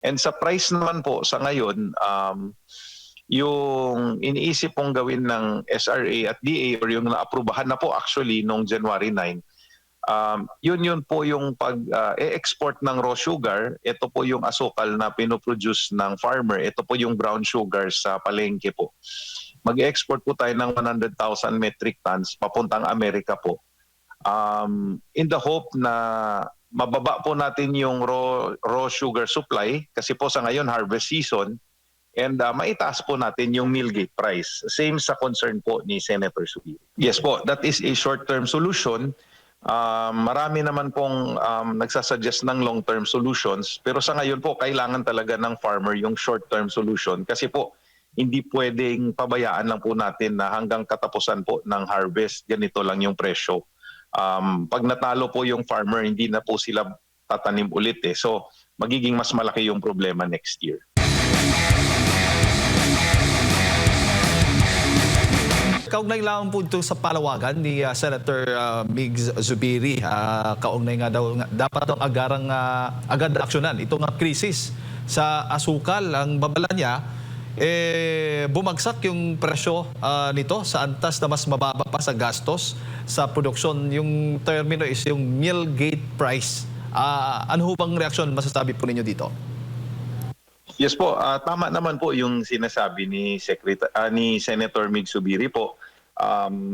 And sa price naman po sa ngayon, yung iniisip pong gawin ng SRA at DA or yung naaprubahan na po actually noong January 9, yun po yung pag-export ng raw sugar. Ito po yung asukal na pinoproduce ng farmer. Ito po yung brown sugar sa palengke po. Mag-export po tayo ng 100,000 metric tons papuntang Amerika po. In the hope na mababa po natin yung raw sugar supply kasi po sa ngayon harvest season, and maitaas po natin yung mill gate price. Same sa concern po ni Senator Subiri. Yes po, that is a short-term solution. Marami naman pong nagsasuggest ng long-term solutions, pero sa ngayon po kailangan talaga ng farmer yung short-term solution kasi po hindi pwedeng pabayaan lang po natin na hanggang katapusan po ng harvest ganito lang yung presyo. Pag natalo po yung farmer, hindi na po sila tatanim ulit eh. So magiging mas malaki yung problema next year. Kaugnay lang po ito sa palawagan ni Senator Migs Zubiri. Kaugnay nga daw, dapat daw agad aksyonan itong krisis sa asukal. Ang babala niya, bumagsak yung presyo nito sa antas na mas mababa pa sa gastos sa produksyon. Yung termino is yung mill gate price. Ano ho bang reaksyon masasabi po ninyo dito? Yes po, tama naman po yung sinasabi ni Senator Migs Zubiri po.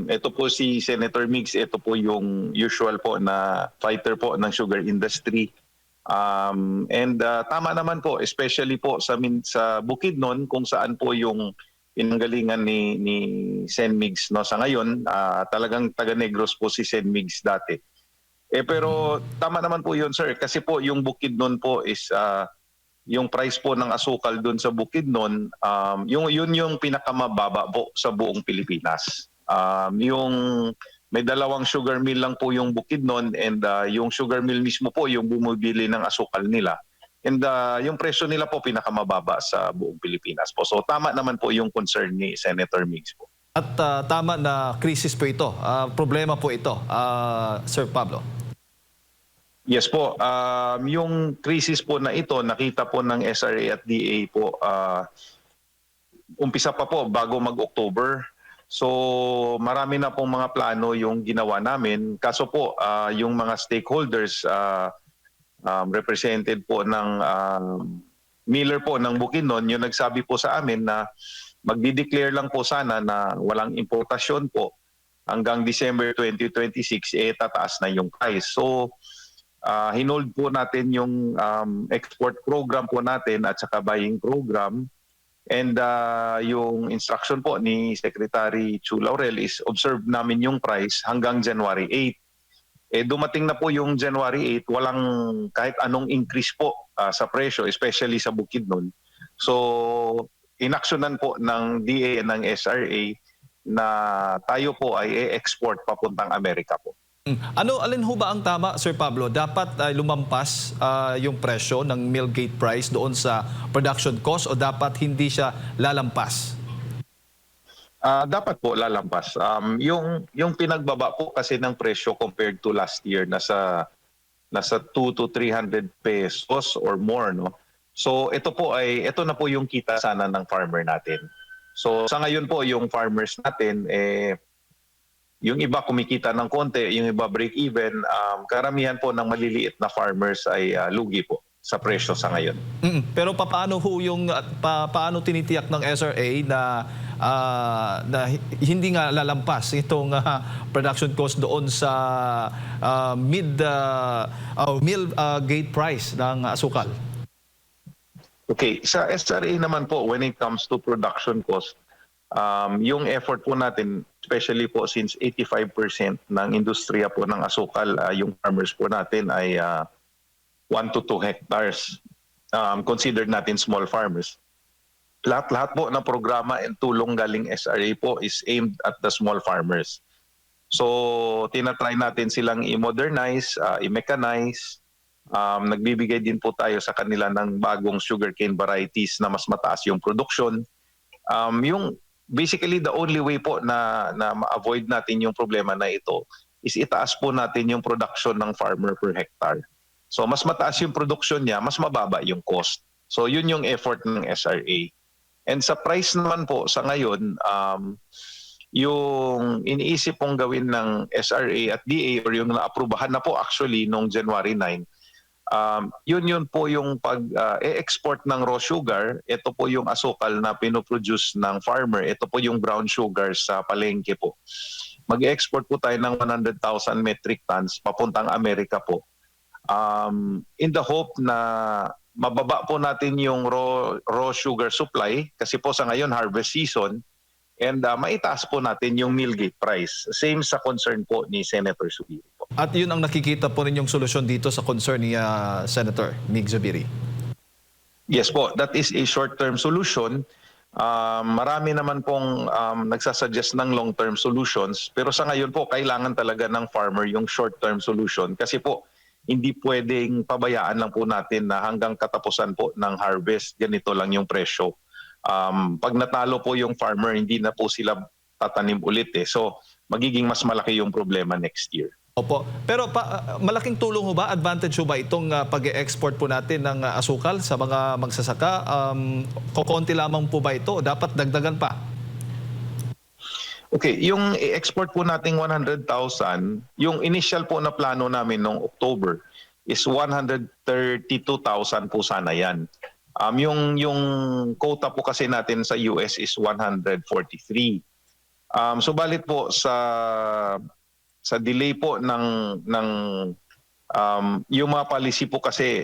Ito po si Senator Migs, ito po yung usual po na fighter po ng sugar industry. Tama naman po, especially po sa Bukidnon kung saan po yung pinanggalingan ni Sen Migs no sa ngayon, talagang taga Negros po si Sen Migs dati. Pero tama naman po yun sir kasi po yung Bukidnon po is yung price po ng asukal doon sa Bukidnon, yun yung pinakamababa po sa buong Pilipinas. Yung may dalawang sugar mill lang po yung Bukidnon and yung sugar mill mismo po yung bumibili ng asukal nila. And yung presyo nila po pinakamababa sa buong Pilipinas po. So tama naman po yung concern ni Senator Migs po. At tama na krisis po ito, problema po ito, Sir Pablo. Yes po, yung krisis po na ito, nakita po ng SRA at DA po, umpisa pa po bago mag-October. So marami na pong mga plano yung ginawa namin. Kaso po, yung mga stakeholders represented po ng Miller po ng Bukidnon, yung nagsabi po sa amin na magdi-declare lang po sana na walang importasyon po hanggang December 2026, tataas na yung price. So hinold po natin yung export program po natin at saka buying program. And yung instruction po ni Secretary Chu Laurel is observe namin yung price hanggang January 8. Dumating na po yung January 8, walang kahit anong increase po sa presyo, especially sa Bukidnon. So inaksyonan po ng DA and ng SRA na tayo po ay e-export papuntang Amerika po. Alin ho ba ang tama, Sir Pablo? Dapat lumampas yung presyo ng mill gate price doon sa production cost o dapat hindi siya lalampas? Dapat po lalampas. Yung pinagbaba po kasi ng presyo compared to last year nasa 2 to 300 pesos or more, no. So ito na po yung kita sana ng farmer natin. So sa ngayon po yung farmers natin yung iba kumikita ng konti, yung iba break even, karamihan po ng maliliit na farmers ay lugi po sa presyo sa ngayon. Pero paano ho paano tinitiyak ng SRA na hindi nga lalampas itong production cost doon sa mill gate price ng asukal? Okay, sa SRA naman po when it comes to production cost, yung effort po natin, especially po since 85% ng industriya po ng asukal, yung farmers po natin ay 1 to 2 hectares. Considered natin small farmers. Lahat po ng programa and tulong galing SRA po is aimed at the small farmers. So tinatry natin silang i-modernize, i-mechanize. Nagbibigay din po tayo sa kanila ng bagong sugarcane varieties na mas mataas yung production. Basically, the only way po na ma-avoid natin yung problema na ito is itaas po natin yung production ng farmer per hectare. So mas mataas yung production niya, mas mababa yung cost. So yun yung effort ng SRA. And sa price naman po sa ngayon, yung iniisip pong gawin ng SRA at DA or yung naaprubahan na po actually noong January 9, yun po yung pag-export ng raw sugar. Ito po yung asukal na pinoproduce ng farmer. Ito po yung brown sugar sa palengke po. Mag-export po tayo ng 100,000 metric tons papuntang Amerika po. In the hope na mababa po natin yung raw sugar supply kasi po sa ngayon harvest season, and maitaas po natin yung mill gate price. Same sa concern po ni Senator Zubiri po. At yun ang nakikita po ninyong solusyon dito sa concern ni Senator Mig Zubiri. Yes po, that is a short-term solution. Marami naman pong nagsasuggest ng long-term solutions, pero sa ngayon po kailangan talaga ng farmer yung short-term solution kasi po hindi pwedeng pabayaan lang po natin na hanggang katapusan po ng harvest, ganito lang yung presyo. Pag natalo po yung farmer, hindi na po sila tatanim ulit eh. So magiging mas malaki yung problema next year. Opo. Pero malaking tulong ho ba, advantage ho ba itong pag-e-export po natin ng asukal sa mga magsasaka? Kokonti lamang po ba ito? Dapat dagdagan pa? Okay, yung i-export po nating 100,000, yung initial po na plano namin noong October is 132,000 po sana yan. Yung quota po kasi natin sa US is 143. Subalit po sa delay po ng yung mga policy po kasi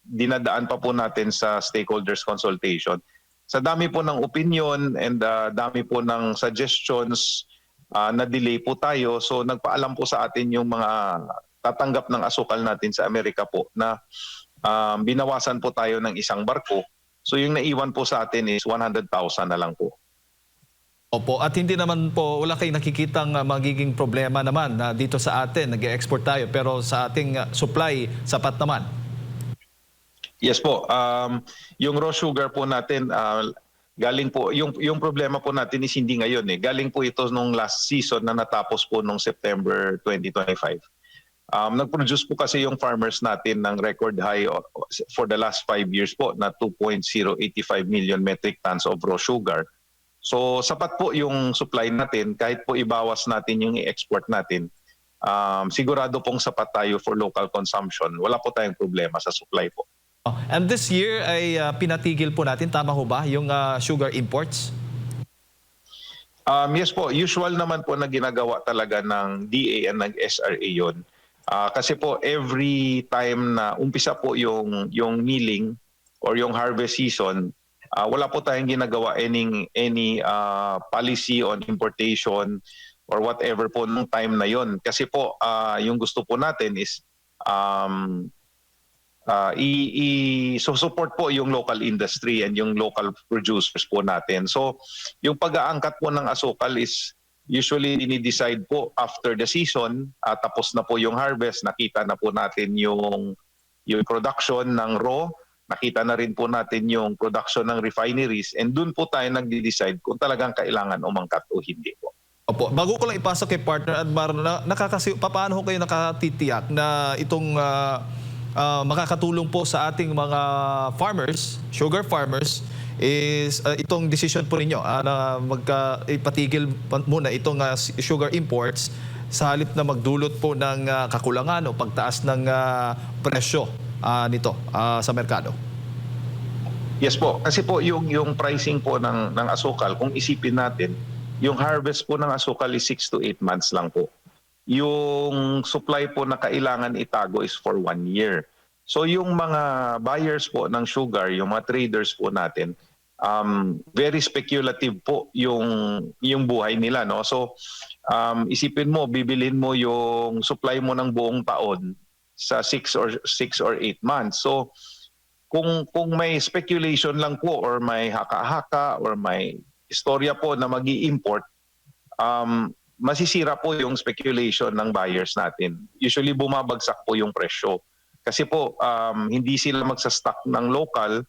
dinadaan pa po natin sa stakeholders consultation. Sa dami po ng opinion and dami po ng suggestions, na delay po tayo. So nagpaalam po sa atin yung mga tatanggap ng asukal natin sa Amerika po na binawasan po tayo ng isang barko. So yung naiwan po sa atin is 100,000 na lang po. Opo, at hindi naman po, wala kayong nakikitang magiging problema naman na dito sa atin, nag-export tayo, pero sa ating supply, sapat naman. Yes po, yung raw sugar po natin, galing po, yung problema po natin is hindi ngayon eh. Galing po ito nung last season na natapos po nung September 2025. Nag-produce po kasi yung farmers natin ng record high for the last 5 years po na 2.085 million metric tons of raw sugar. So sapat po yung supply natin kahit po ibawas natin yung i-export natin. Sigurado pong sapat tayo for local consumption. Wala po tayong problema sa supply po. And this year ay pinatigil po natin, tama ho ba, yung sugar imports? Yes po, usual naman po na ginagawa talaga ng DA and ng SRA yun. Kasi po every time na umpisa po yung milling or yung harvest season, wala po tayong ginagawa any policy on importation or whatever po nung time na yon. Kasi po yung gusto po natin is support po yung local industry and yung local producers po natin. So yung pag-aangkat po ng asukal is usually dinidecide po after the season, tapos na po yung harvest, nakita na po natin yung production ng raw, nakita na rin po natin yung production ng refineries, and dun po tayo nagde-decide kung talagang kailangan umangkat o hindi po. Opo, bago ko lang ipasok kay partner Admar, paano ho kayo nakatitiyak na itong makakatulong po sa ating mga farmers, sugar farmers, is itong decision po ninyo na ipatigil muna itong sugar imports sa halip na magdulot po ng kakulangan o pagtaas ng presyo nito sa merkado? Yes po, kasi po yung pricing po ng asukal, kung isipin natin, yung harvest po ng asukal is 6 to 8 months lang po. Yung supply po na kailangan itago is for 1 year. So yung mga buyers po ng sugar, yung mga traders po natin, very speculative po yung buhay nila, no? So isipin mo, bibilin mo yung supply mo ng buong taon sa 6 or 8 months. So kung may speculation lang po or may haka-haka or may istorya po na magi-import, masisira po yung speculation ng buyers natin. Usually bumabagsak po yung presyo. Kasi po hindi sila magsa-stock ng local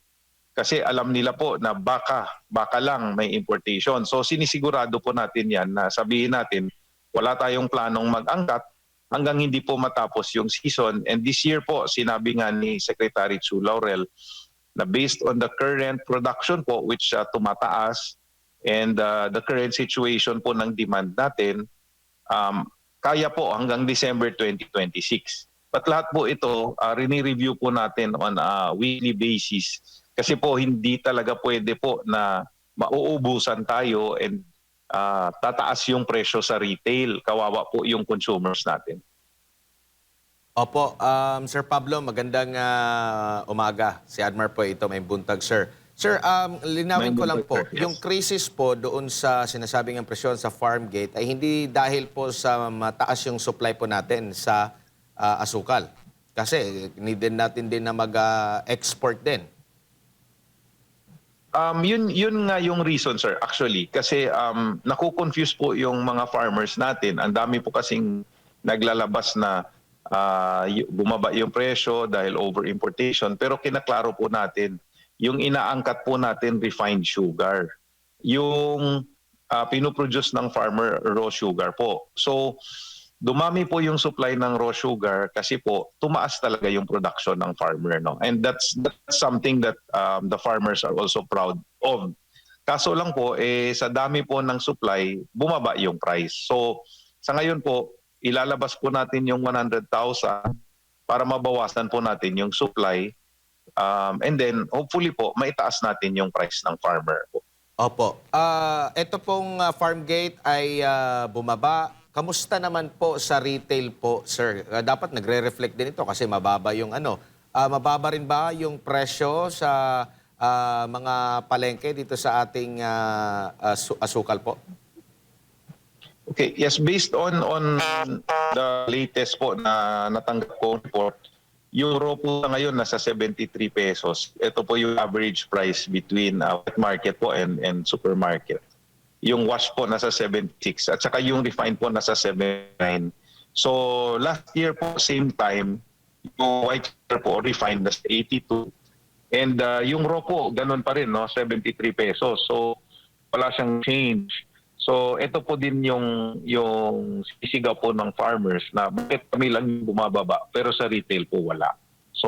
kasi alam nila po na baka lang may importation. So sinisigurado po natin yan na sabihin natin wala tayong planong mag-angkat hanggang hindi po matapos yung season. And this year po, sinabi nga ni Secretary Chu Laurel, na based on the current production po which tumataas and the current situation po ng demand natin, kaya po hanggang December 2026. But lahat po ito, rini-review po natin on a weekly basis kasi po hindi talaga pwede po na mauubusan tayo and tataas yung presyo sa retail. Kawawa po yung consumers natin. Opo, Sir Pablo, magandang umaga. Si Admar po ito, may buntag, sir. Sir, linawin ko lang po, Yes. yung crisis po doon sa sinasabing ang presyon sa farm gate ay hindi dahil po sa mataas yung supply po natin sa asukal. Kasi need natin din na mag-export din. Yun nga yung reason, sir, actually. Kasi naku-confuse po yung mga farmers natin. Ang dami po kasing naglalabas na bumaba yung presyo dahil over-importation. Pero kinaklaro po natin, yung inaangkat po natin refined sugar. Yung pinoproduce ng farmer raw sugar po. So, dumami po yung supply ng raw sugar kasi po tumaas talaga yung production ng farmer, no? And that's something that the farmers are also proud of. Kaso lang po sa dami po ng supply, bumaba yung price. So sa ngayon po ilalabas po natin yung 100,000 para mabawasan po natin yung supply. And then hopefully po maitaas natin yung price ng farmer po. Opo. Ito pong farm gate ay bumaba. Kamusta naman po sa retail po, sir? Dapat nagre-reflect din ito kasi mababa yung mababa rin ba yung presyo sa mga palengke dito sa ating asukal po? Okay, yes, based on the latest po na natanggap ko report, yung raw po ngayon nasa 73 pesos. Ito po yung average price between wet market po and supermarket. Yung wash po nasa 76 at saka yung refined po nasa 79. So last year po same time, yung white sugar po refined nasa 82 and yung raw po ganun pa rin, no, 73 pesos. So wala siyang change. So ito po din yung sisigaw po ng farmers na bakit kami lang yung bumababa pero sa retail po wala. So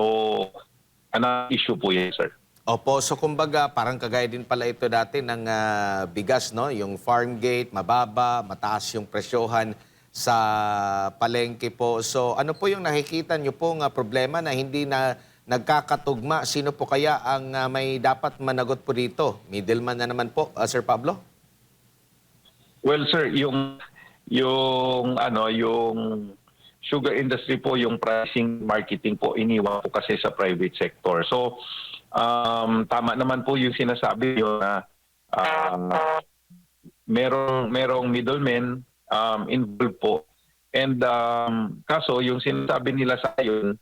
ano issue po yan, sir? Opo, so kumbaga parang kagaya din pala ito dati ng bigas, no? Yung farm gate, mababa, mataas yung presyohan sa palengke po. So ano po yung nakikita nyo pong problema na hindi na nagkakatugma? Sino po kaya ang may dapat managot po dito? Middleman na naman po, Sir Pablo? Well, sir, yung sugar industry po, yung pricing marketing po iniwan po kasi sa private sector. So tama naman po yung sinasabi niyo na merong middlemen involved po. And kaso yung sinasabi nila sa ayon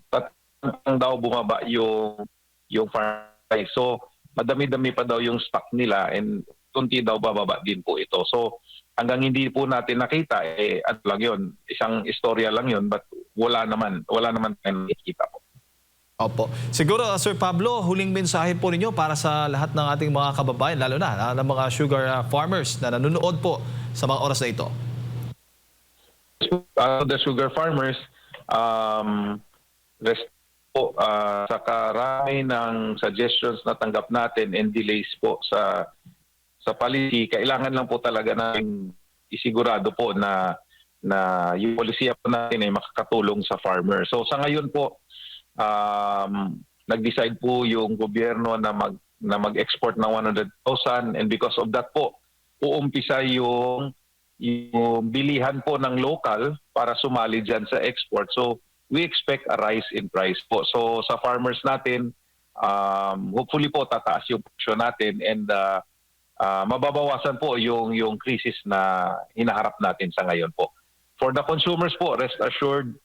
tatang daw bumaba yung farm price. So madami-dami pa daw yung stock nila and kunti daw bababa din po ito. So hanggang hindi po natin nakita ano lang yun, isang istorya lang yun, but wala naman tayong nakikita po. Opo. Siguro, Sir Pablo, huling mensahe po ninyo para sa lahat ng ating mga kababayan, lalo na ng mga sugar farmers na nanonood po sa mga oras na ito. The sugar farmers, rest po sa karami ng suggestions na tanggap natin and delays po sa policy, kailangan lang po talaga natin isigurado po na yung polisiya po natin ay makakatulong sa farmer. So sa ngayon po, nag-decide po yung gobyerno na mag-export ng 100,000 and because of that po, uumpisa yung bilihan po ng local para sumali dyan sa export. So we expect a rise in price po. So sa farmers natin, hopefully po tataas yung presyo natin and mababawasan po yung crisis na hinaharap natin sa ngayon po. For the consumers po, rest assured,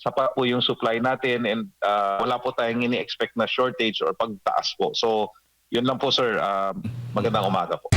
sapat po yung supply natin and wala po tayong ini-expect na shortage or pagtaas po. So, yun lang po, sir. Magandang umaga po.